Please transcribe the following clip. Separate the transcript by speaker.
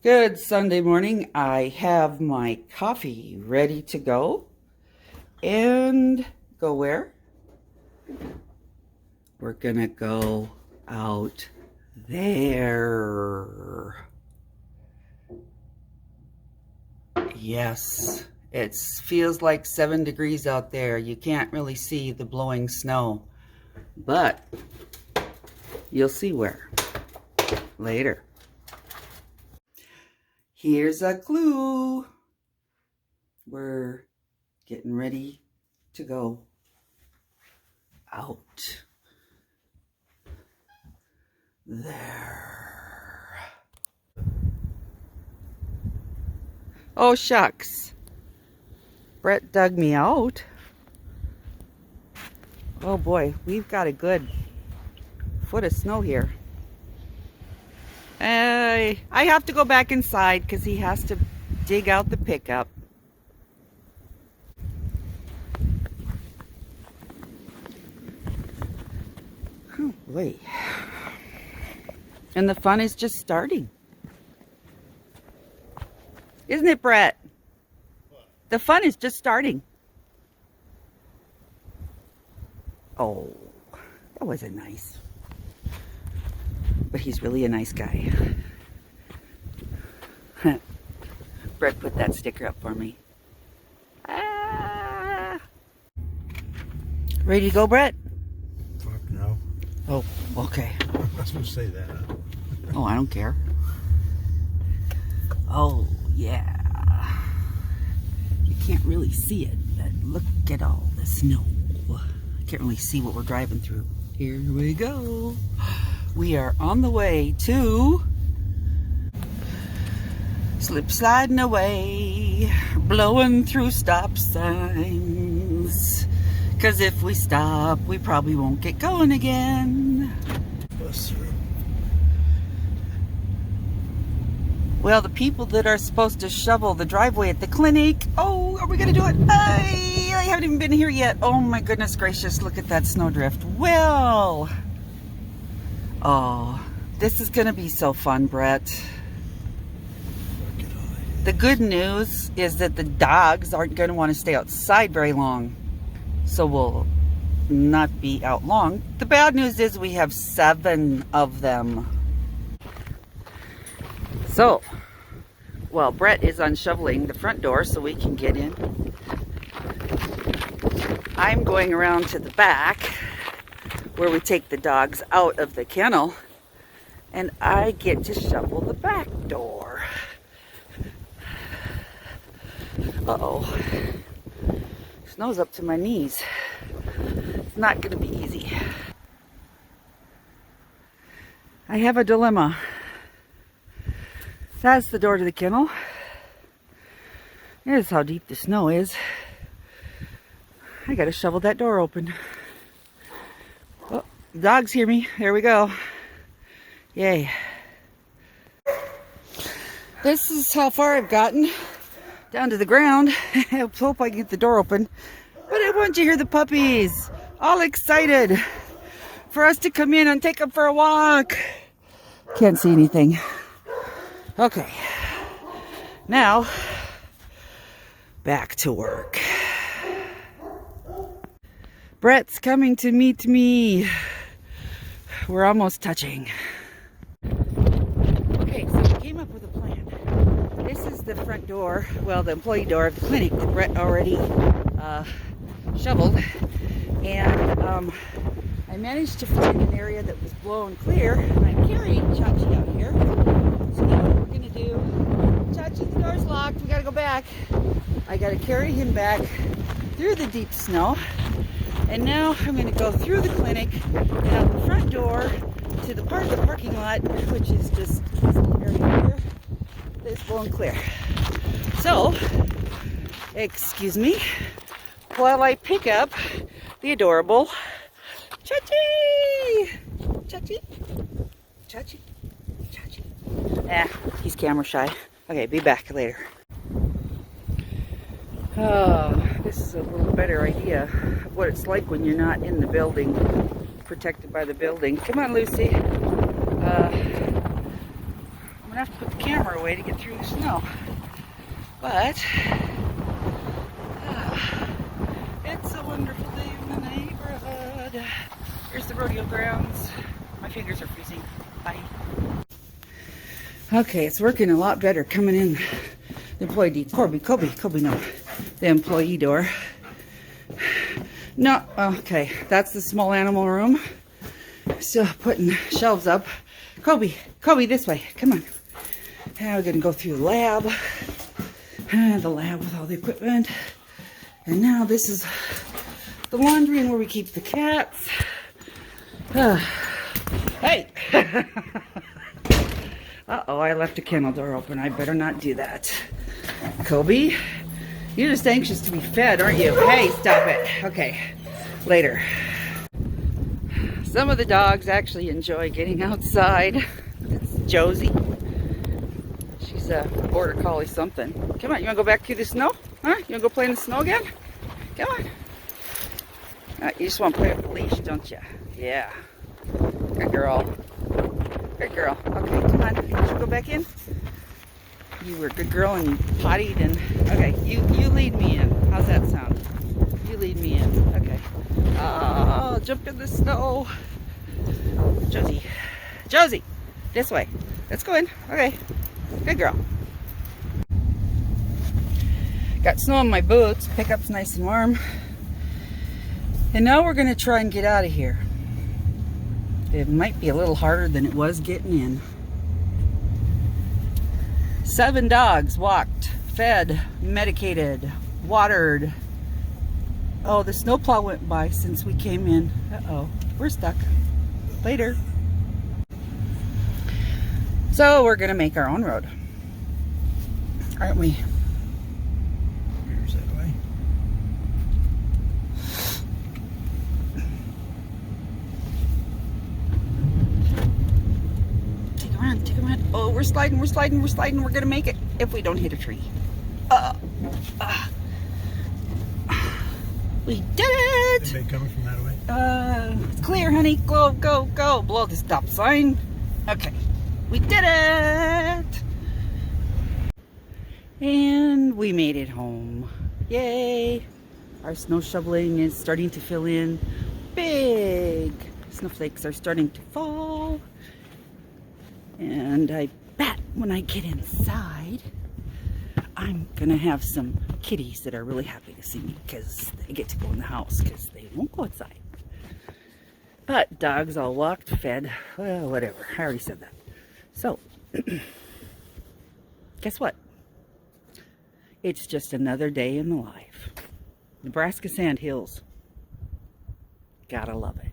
Speaker 1: Good Sunday morning. I have my coffee ready to go. And go where? We're gonna go out there. Yes, it feels like 7 degrees out there. You can't really see the blowing snow, but you'll see where later. Here's a clue. We're getting ready to go out there. Oh, shucks. Brett dug me out. Oh boy, we've got a good foot of snow here. I have to go back inside because he has to dig out the pickup. Oh boy. And the fun is just starting. Isn't it, Brett? What? The fun is just starting. Oh, that wasn't nice. But he's really a nice guy. Brett put that sticker up for me. Ah. Ready to go, Brett?
Speaker 2: Fuck no.
Speaker 1: Oh, okay.
Speaker 2: I'm not supposed to say that.
Speaker 1: Oh, I don't care. Oh, yeah. You can't really see it, but look at all the snow. I can't really see what we're driving through. Here we go. We are on the way to slip sliding away, blowing through stop signs. 'Cause if we stop, we probably won't get going again.
Speaker 2: Bus through.
Speaker 1: Well, the people that are supposed to shovel the driveway at the clinic, oh, are we gonna do it? I haven't even been here yet. Oh my goodness gracious, look at that snowdrift. Well, oh, this is gonna be so fun, Brett. The good news is that the dogs aren't gonna want to stay outside very long, so we'll not be out long. The bad news is we have 7 of them. So, well, Brett is unshoveling the front door so we can get in. I'm going around to the back where we take the dogs out of the kennel, and I get to shovel the back door. Uh-oh. Snow's up to my knees. It's not going to be easy. I have a dilemma. That's the door to the kennel. Here's how deep the snow is. I gotta shovel that door open. Oh, the dogs hear me. There we go. Yay. This is how far I've gotten. Down to the ground. I hope I can get the door open. But I want you to hear the puppies. All excited for us to come in and take them for a walk. Can't see anything. Okay. Now, back to work. Brett's coming to meet me. We're almost touching. Okay, so we came up with a plan. This is the front door, well, the employee door of the clinic that Brett already shoveled. And I managed to find an area that was blown clear. And I'm carrying Chachi out here. So now what we're going to do, Chachi, the door's locked. We got to go back. I got to carry him back through the deep snow. And now I'm going to go through the clinic and out the front door to the part of the parking lot, which is just this little area here that's blown clear. So, excuse me, while I pick up the adorable Chachi! Chachi! Chachi! Chachi! He's camera shy. Okay, be back later. Oh, this is a little better idea of what it's like when you're not in the building, protected by the building. Come on, Lucy. I'm gonna have to put the camera away to get through the snow. But it's a wonderful day in the neighborhood. Here's the rodeo grounds. My fingers are freezing. Bye. Okay, it's working a lot better coming in the employee door. Kobe, no. The employee door. No, okay, that's the small animal room. Still putting shelves up. Kobe, this way. Come on. Now we're gonna go through the lab. The lab with all the equipment. And now this is the laundry and where we keep the cats. Hey! Uh-oh, I left the kennel door open. I better not do that. Kobe, you're just anxious to be fed, aren't you? Hey, stop it. Okay, later. Some of the dogs actually enjoy getting outside. It's Josie. She's a border collie something. Come on, you want to go back through the snow? Huh? You want to go play in the snow again? Come on. You just want to play with the leash, don't you? Yeah. Good girl. Good girl. Okay, come on. Should we go back in? You were a good girl and you pottied and... Okay, you lead me in. How's that sound? You lead me in. Okay. Oh, jump in the snow. Josie, this way. Let's go in. Okay. Good girl. Got snow on my boots. Pickup's nice and warm. And now we're going to try and get out of here. It might be a little harder than it was getting in. 7 dogs walked, fed, medicated, watered. Oh, the snowplow went by since we came in. Uh-oh, we're stuck. Later. So we're gonna make our own road, aren't we?
Speaker 2: Here's that way.
Speaker 1: Take a run. Oh, we're sliding. We're gonna make it if we don't hit a tree. We did it!
Speaker 2: Is they coming from that way?
Speaker 1: It's clear, honey. Go. Blow the stop sign. Okay. We did it! And we made it home. Yay! Our snow shoveling is starting to fill in. Big snowflakes are starting to fall. And I bet when I get inside, I'm gonna have some kitties that are really happy to see me because they get to go in the house because they won't go outside. But dogs all walked, fed, well, whatever. I already said that. So, guess what? It's just another day in the life. Nebraska Sandhills. Gotta love it.